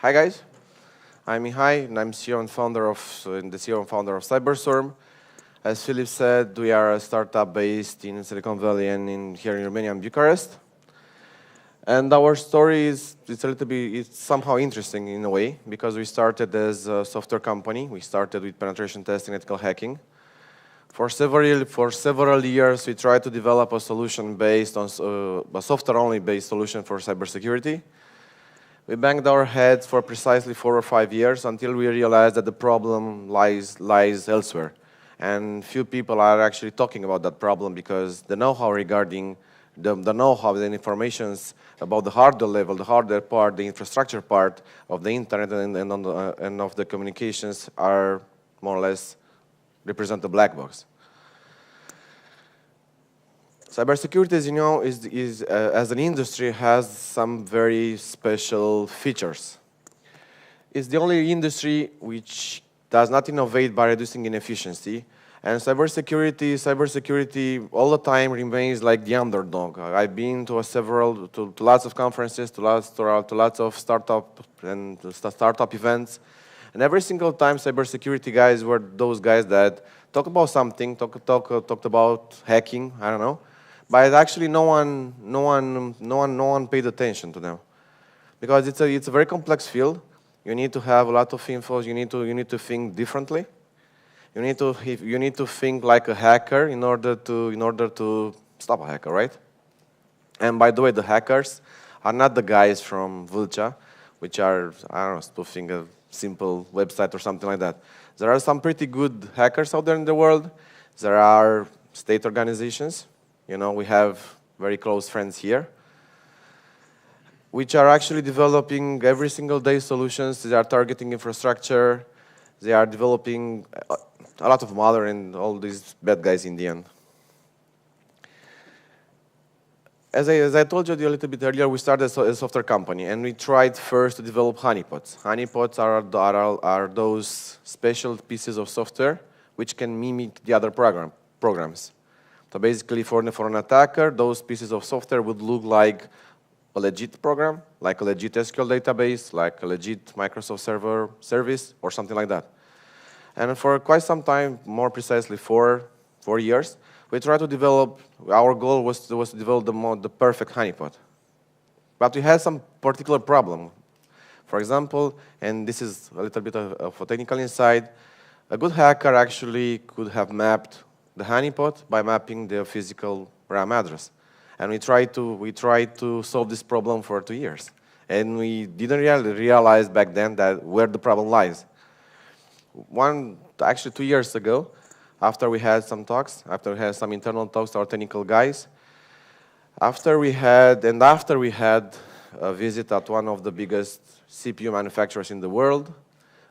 Hi guys, I'm Mihai and I'm CEO and founder of the CEO and founder of CyberSwarm. As Philip said, we are a startup based in Silicon Valley and here in Romania and Bucharest. And our story is it's somehow interesting in a way because we started as a software company. We started with penetration testing, ethical hacking. For several years, we tried to develop a solution based on a software-only based solution for cybersecurity. We banged our heads for precisely 4 or 5 years until we realized that the problem lies elsewhere. And few people are actually talking about that problem because the know-how regarding the know-how, the informations about the hardware level, the hardware part, the infrastructure part of the internet and of the communications are more or less represent the black box. Cybersecurity, as you know, as an industry, has some very special features. It's the only industry which does not innovate by reducing inefficiency, and cybersecurity all the time remains like the underdog. I've been to lots of conferences, to lots of startup events, and every single time cybersecurity guys were those guys that talk about something, talked about hacking, I don't know. But actually, no one paid attention to them, because it's a very complex field. You need to have a lot of info. You need to think differently. You need to think like a hacker in order to stop a hacker, right? And by the way, the hackers are not the guys from Vâlcea, which are, I don't know, spoofing a simple website or something like that. There are some pretty good hackers out there in the world. There are state organizations. You know, we have very close friends here, which are actually developing every single day solutions. They are targeting infrastructure. They are developing a lot of malware and all these bad guys in the end. As I told you a little bit earlier, we started as a software company, and we tried first to develop honeypots. Honeypots are those special pieces of software which can mimic the other programs. So basically, for an attacker, those pieces of software would look like a legit program, like a legit SQL database, like a legit Microsoft Server service, or something like that. And for quite some time, more precisely 4 years, we tried to develop. Our goal was to develop the perfect honeypot. But we had some particular problem. For example, and this is a little bit of a technical insight, a good hacker actually could have mapped the honeypot by mapping the physical RAM address. And we tried to solve this problem for 2 years. And we didn't really realize back then that where the problem lies. Actually 2 years ago, after we had some talks, after we had some internal talks to our technical guys, after we had a visit at one of the biggest CPU manufacturers in the world,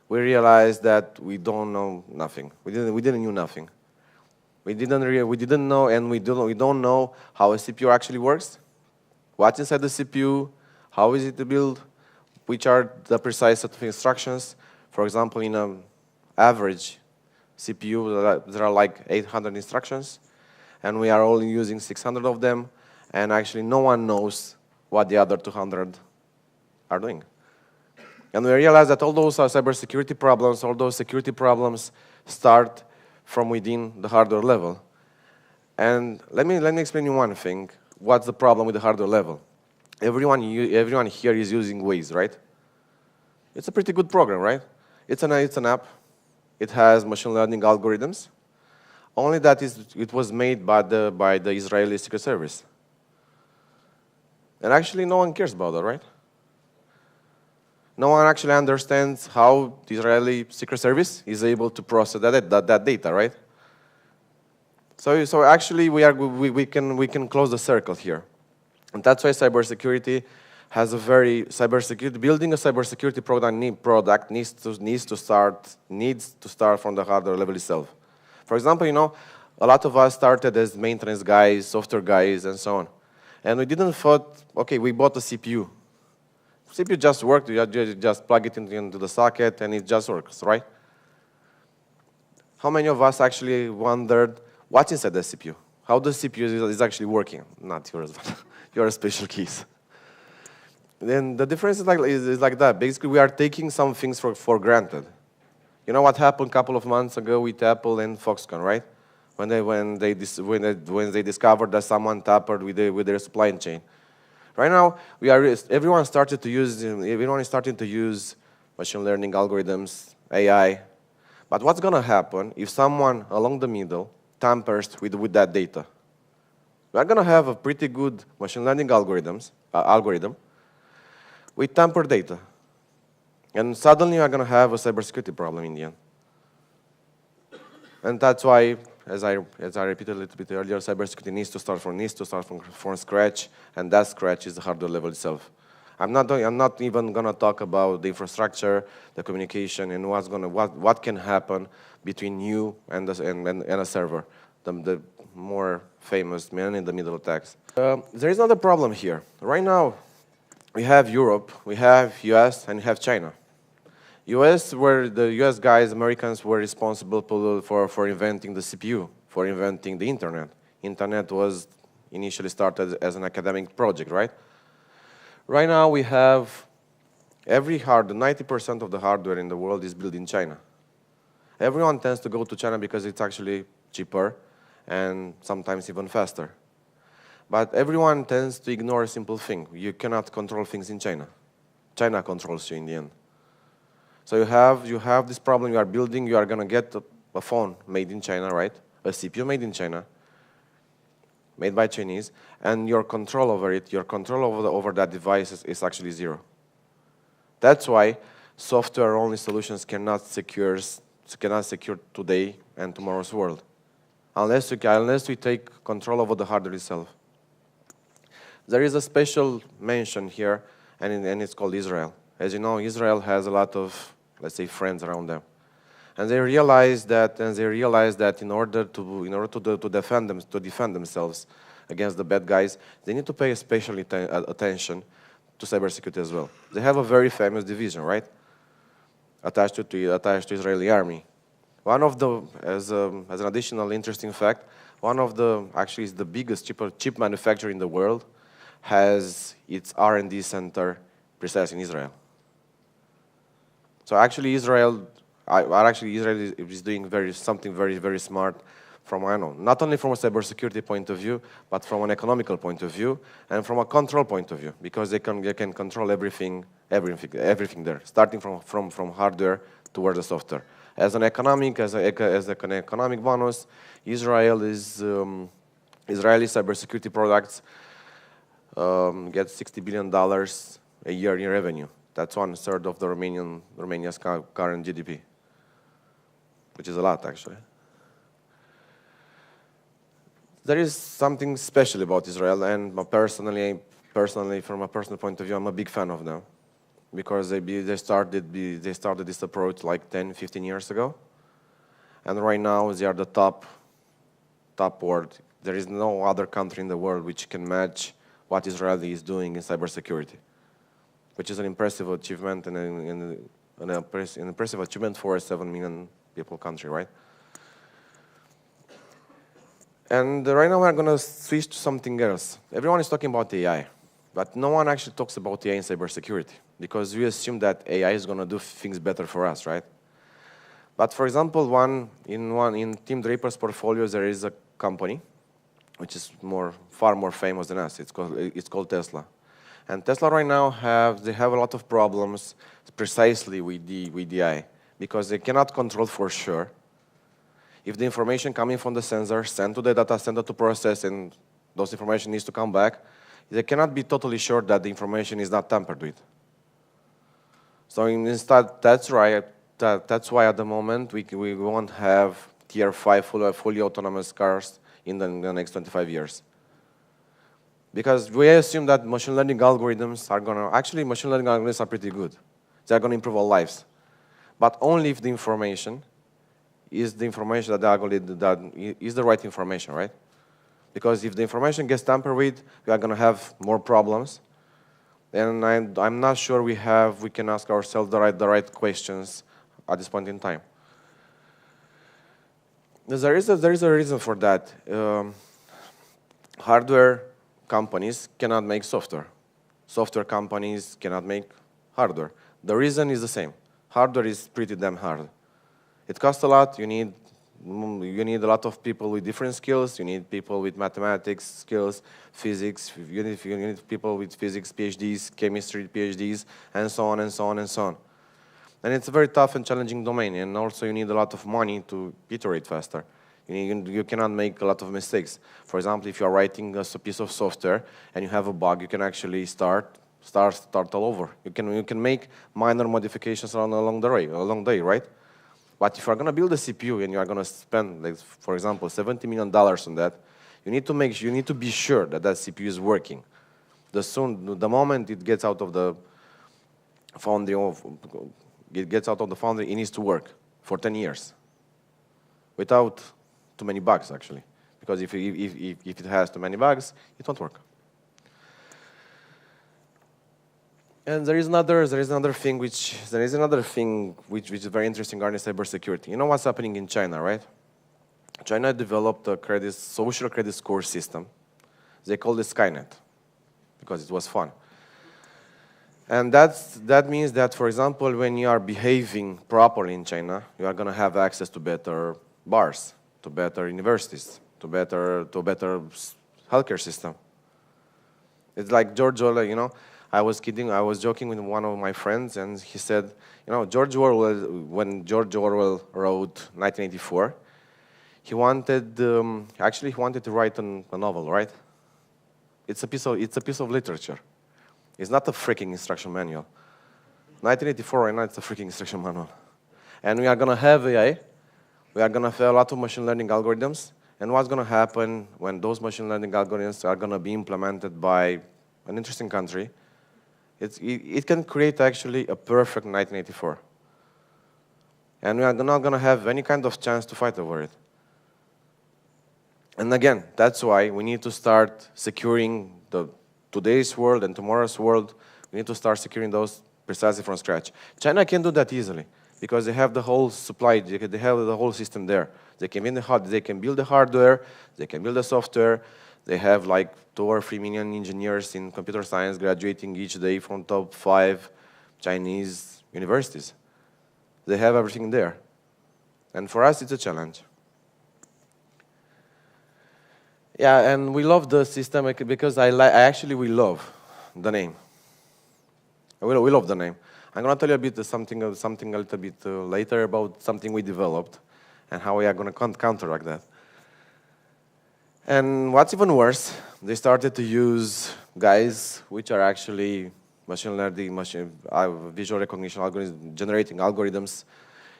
we realized that we don't know nothing. We didn't know nothing. We didn't know, and we don't know how a CPU actually works, what's inside the CPU, how is it built, which are the precise set of instructions. For example, in an average CPU, there are like 800 instructions, and we are only using 600 of them, and actually no one knows what the other 200 are doing. And we realized that all those cybersecurity problems, all those security problems start from within the hardware level. And let me explain you one thing. What's the problem with the hardware level? Everyone here is using Waze, right? It's a pretty good program, right? It's an app. It has machine learning algorithms. Only that it was made by the Israeli Secret Service. And actually no one cares about that, right? No one actually understands how the Israeli Secret Service is able to process that data, right? So actually we can close the circle here, and that's why cybersecurity has building a cybersecurity product needs to start from the hardware level itself. For example, you know, a lot of us started as maintenance guys, software guys, and so on, and we didn't thought, okay, we bought a CPU. CPU just worked, you just plug it into the socket and it just works, right? How many of us actually wondered what's inside the CPU? How the CPU is actually working? Not yours, but your special keys. Then the difference is like that. Basically, we are taking some things for granted. You know what happened a couple of months ago with Apple and Foxconn, right? When they discovered that someone tampered with their supply chain. Right now, everyone is starting to use machine learning algorithms, AI. But what's going to happen if someone along the middle tampers with that data? We're going to have a pretty good machine learning algorithm with tampered data. And suddenly you're going to have a cybersecurity problem in the end. And that's why, as I repeated a little bit earlier, cybersecurity needs to start from scratch, and that scratch is the hardware level itself. I'm not even going to talk about the infrastructure, the communication, and what can happen between you and a server, the more famous man-in-the-middle attacks. There is another problem here. Right now, we have Europe, we have US, and we have China. Where the US guys, Americans, were responsible for inventing the CPU, for inventing the internet. Internet was initially started as an academic project, right? Right now we have 90% of the hardware in the world is built in China. Everyone tends to go to China because it's actually cheaper and sometimes even faster. But everyone tends to ignore a simple thing. You cannot control things in China. China controls you in the end. So you have this problem you are building, you are going to get a phone made in China, right? A CPU made in China, made by Chinese, and your control over it, your control over that device is actually zero. That's why software-only solutions cannot secure today and tomorrow's world, unless we take control over the hardware itself. There is a special mention here, and it's called Israel. As you know, Israel has a lot of, let's say, friends around them, and they realize that in order to defend themselves against the bad guys, they need to pay special attention to cybersecurity as well. They have a very famous division, right, attached to Israeli army. One of the, as an additional interesting fact, actually is the biggest chip manufacturer in the world, has its R&D center precisely in Israel. So actually Israel is doing something very, very smart not only from a cybersecurity point of view, but from an economical point of view, and from a control point of view, because they can control everything there, starting from hardware towards the software. As an economic bonus, Israeli cybersecurity products get $60 billion a year in revenue. That's 1/3 of Romania's current GDP, which is a lot, actually. There is something special about Israel, and personally, from a personal point of view, I'm a big fan of them, because they started this approach like 10, 15 years ago, and right now they are the top world. There is no other country in the world which can match what Israel is doing in cybersecurity, which is an impressive achievement and an impressive achievement for a 7 million people country, right? And right now we're going to switch to something else. Everyone is talking about AI, but no one actually talks about AI in cybersecurity, because we assume that AI is going to do things better for us, right? But for example, in Tim Draper's portfolio, there is a company which is far more famous than us. It's called Tesla. And Tesla right now they have a lot of problems precisely with the AI, because they cannot control for sure if the information coming from the sensor sent to the data center to process, and those information needs to come back, they cannot be totally sure that the information is not tampered with. So instead, that's why at the moment we won't have tier 5 fully autonomous cars in the next 25 years. Because we assume that machine learning algorithms machine learning algorithms are pretty good. They're going to improve our lives. But only if the information is the information that the algorithm is the right information, right? Because if the information gets tampered with, we are going to have more problems. And I'm not sure we can ask ourselves the right questions at this point in time. There is a reason for that. Hardware companies cannot make software. software companies cannot make hardware. The reason is the same. Hardware is pretty damn hard. It costs a lot. You need a lot of people with different skills. You need people with mathematics skills, physics. You need people with physics PhDs, chemistry PhDs, and so on and so on and so on. And it's a very tough and challenging domain. And also you need a lot of money to iterate faster. You cannot make a lot of mistakes. For example, if you are writing a piece of software and you have a bug, you can actually start all over. You can make minor modifications along the way, right? But if you are going to build a CPU and you are going to spend, like, for example, $70 million on that, you need to be sure that that CPU is working. The moment it gets out of the foundry, it needs to work for 10 years without too many bugs, actually. Because if it has too many bugs, it won't work. And there is another thing which is very interesting regarding cybersecurity. You know what's happening in China, right? China developed a social credit score system. They called it Skynet because it was fun. And that means that, for example, when you are behaving properly in China, you are going to have access to better bars, to better universities, to better healthcare system. It's like George Orwell, you know. I was joking with one of my friends, and he said, you know, when George Orwell wrote 1984, he wanted to write a novel, right? It's a piece of literature. It's not a freaking instruction manual. 1984 right now, it's a freaking instruction manual. And we are going to have AI. We are going to have a lot of machine learning algorithms. And what's going to happen when those machine learning algorithms are going to be implemented by an interesting country? It can create actually a perfect 1984. And we are not going to have any kind of chance to fight over it. And again, that's why we need to start securing today's world and tomorrow's world. We need to start securing those precisely from scratch. China can do that easily because they have the whole supply, they have the whole system there. They can build the hardware, they can build the software. They have like 2 or 3 million engineers in computer science graduating each day from top 5 Chinese universities. They have everything there. And for us, it's a challenge. Yeah, and we love the system because we love the name. We love the name. I'm going to tell you a bit something a little bit later about something we developed and how we are going to counteract that. And what's even worse, they started to use guys which are actually machine learning, visual recognition algorithms, generating algorithms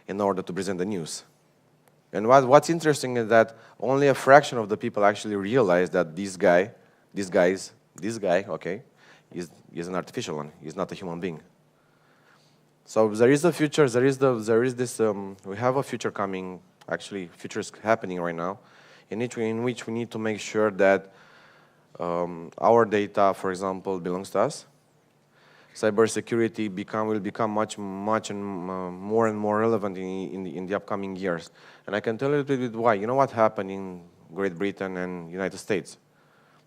in order to present the news. And what's interesting is that only a fraction of the people actually realize that this guy, okay, is an artificial one. He's not a human being. So there is a future. We have a future coming. Actually, future is happening right now, in which we need to make sure that our data, for example, belongs to us. Cybersecurity will become much more and more relevant in the upcoming years. And I can tell you a little bit why. You know what happened in Great Britain and United States?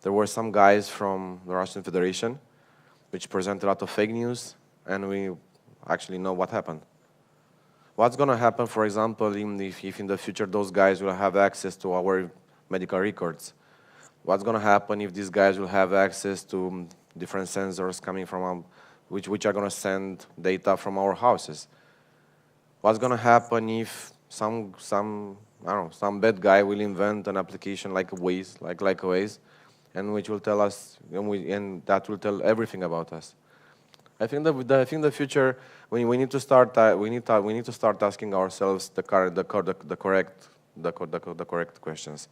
There were some guys from the Russian Federation which present a lot of fake news, and we actually know what happened. What's going to happen, for example, if in the future those guys will have access to our medical records? What's going to happen if these guys will have access to different sensors coming from which are going to send data from our houses? What's going to happen if some bad guy will invent an application like Waze, and which will tell us, and that will tell everything about us? I think the future, we need to start asking ourselves the correct questions.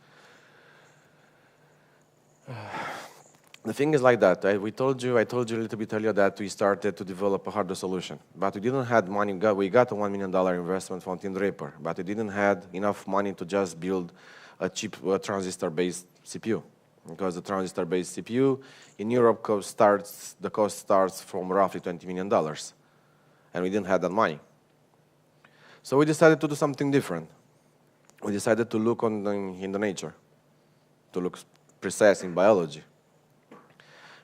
The thing is like that. I told you a little bit earlier that we started to develop a hardware solution, but we didn't have money. We got a $1 million investment from Tim Draper, but we didn't have enough money to just build a cheap transistor-based CPU. Because the transistor-based CPU in Europe the cost starts from roughly $20 million, and we didn't have that money. So we decided to do something different. We decided to look in the nature, to look precise in biology.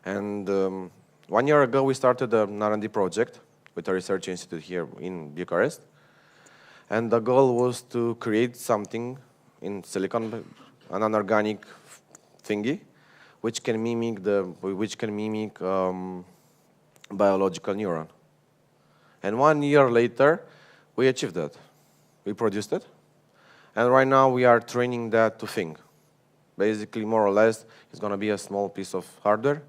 And 1 year ago, we started an R&D project with a research institute here in Bucharest. And the goal was to create something in silicon, an anorganic thingy, which can mimic biological neuron. And 1 year later, we achieved that. We produced it. And right now, we are training that to think. Basically, more or less, it's going to be a small piece of hardware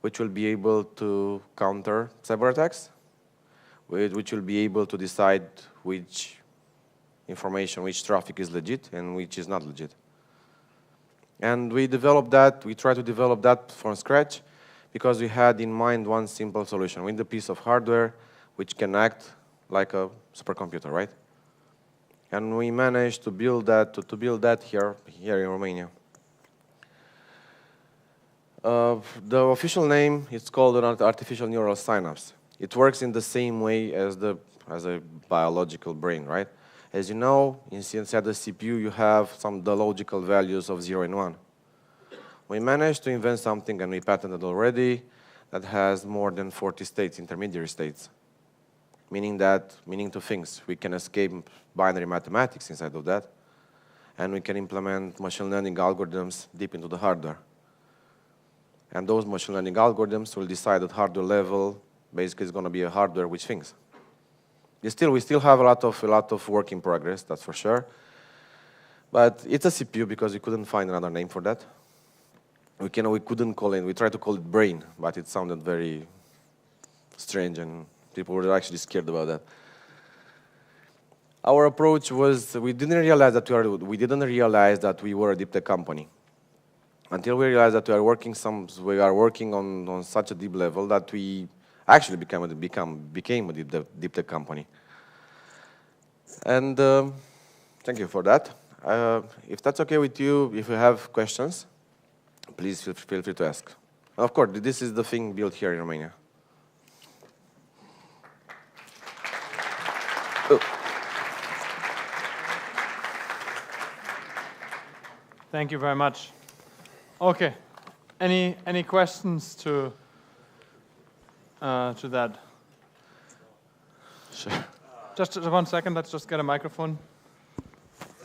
which will be able to counter cyber attacks, which will be able to decide which information, which traffic is legit and which is not legit. And we developed that, we tried to develop that from scratch because we had in mind one simple solution. We need a piece of hardware which can act like a supercomputer, right? And we managed to build that here in Romania. The official name is called an artificial neural synapse. It works in the same way as a biological brain, right? As you know, inside the CPU, you have the logical values of 0 and 1. We managed to invent something, and we patented already, that has more than 40 states, intermediary states. Meaning two things. We can escape binary mathematics inside of that, and we can implement machine learning algorithms deep into the hardware. And those machine learning algorithms will decide at hardware level, basically it's going to be a hardware which thinks. We still have a lot of work in progress, that's for sure. But it's a CPU because we couldn't find another name for that. We couldn't call it, we tried to call it brain, but it sounded very strange and people were actually scared about that. Our approach was, we didn't realize that we were a deep tech company. Until we realized that we are working on such a deep level that we actually became a deep tech company. And thank you for that. If that's okay with you, if you have questions, please feel free to ask. Of course, this is the thing built here in Romania. Oh. Thank you very much. Okay. Any questions to that? Sure. Just 1 second. Let's just get a microphone.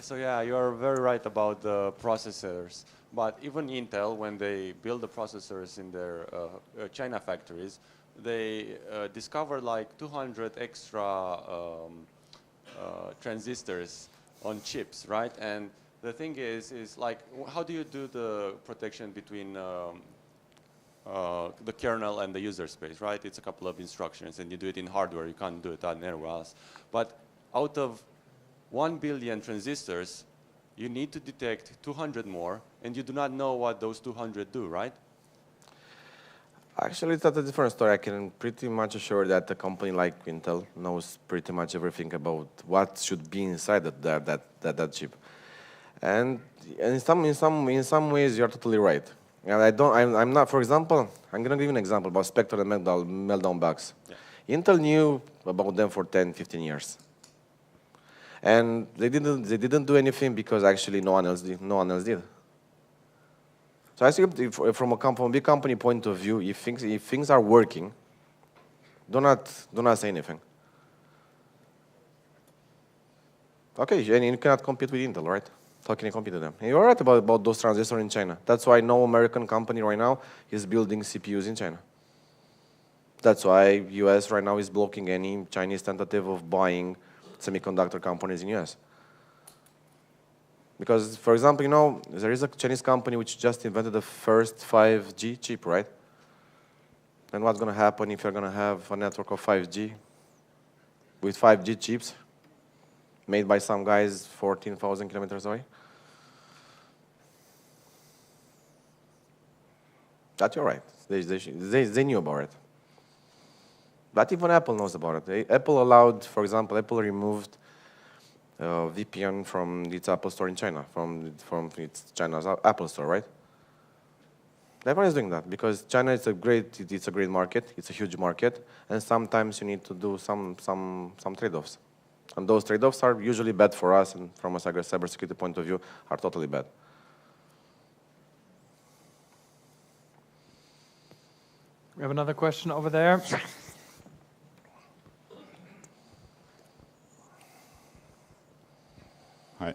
So yeah, you're very right about the processors. But even Intel, when they build the processors in their China factories, they discover like 200 extra transistors on chips, right? And the thing is like, how do you do the protection between the kernel and the user space, right? It's a couple of instructions, and you do it in hardware. You can't do it anywhere else. But out of 1 billion transistors, you need to detect 200 more, and you do not know what those 200 do, right? Actually, it's a different story. I can pretty much assure that a company like Intel knows pretty much everything about what should be inside that chip. And in some ways, you're totally right. And I'm not. For example, I'm going to give you an example about Spectre and Meltdown bugs. Yeah. Intel knew about them for 10, 15 years, and they didn't do anything because actually no one else did. So I think from a big company point of view, if things are working, do not say anything. Okay, and you cannot compete with Intel, right? How can you compete with them? And you're right about those transistors in China. That's why no American company right now is building CPUs in China. That's why US right now is blocking any Chinese tentative of buying semiconductor companies in US. Because, for example, you know, there is a Chinese company which just invented the first 5G chip, right? And what's going to happen if you're going to have a network of 5G with 5G chips made by some guys 14,000 kilometers away? That you're right. They knew about it. But even Apple knows about it. Apple allowed, for example, Apple removed VPN from its Apple Store in China, from its China's Apple Store, right? Everyone is doing that because China is a great market. It's a huge market, and sometimes you need to do some trade-offs, and those trade-offs are usually bad for us, and from a cybersecurity point of view, are totally bad. We have another question over there. Hi.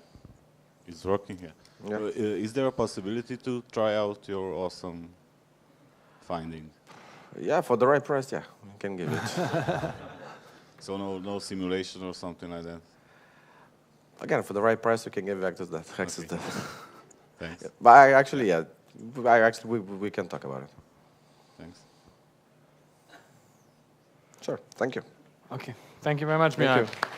It's working here. Yeah. Is there a possibility to try out your awesome finding? Yeah, for the right price, yeah, we can give it. So no simulation or something like that? Again, for the right price, we can give access to that. Access Okay. that. Thanks. But I actually, yeah, we can talk about it. Thanks. Sure, thank you. Okay, thank you very much, Thank Mihai. you.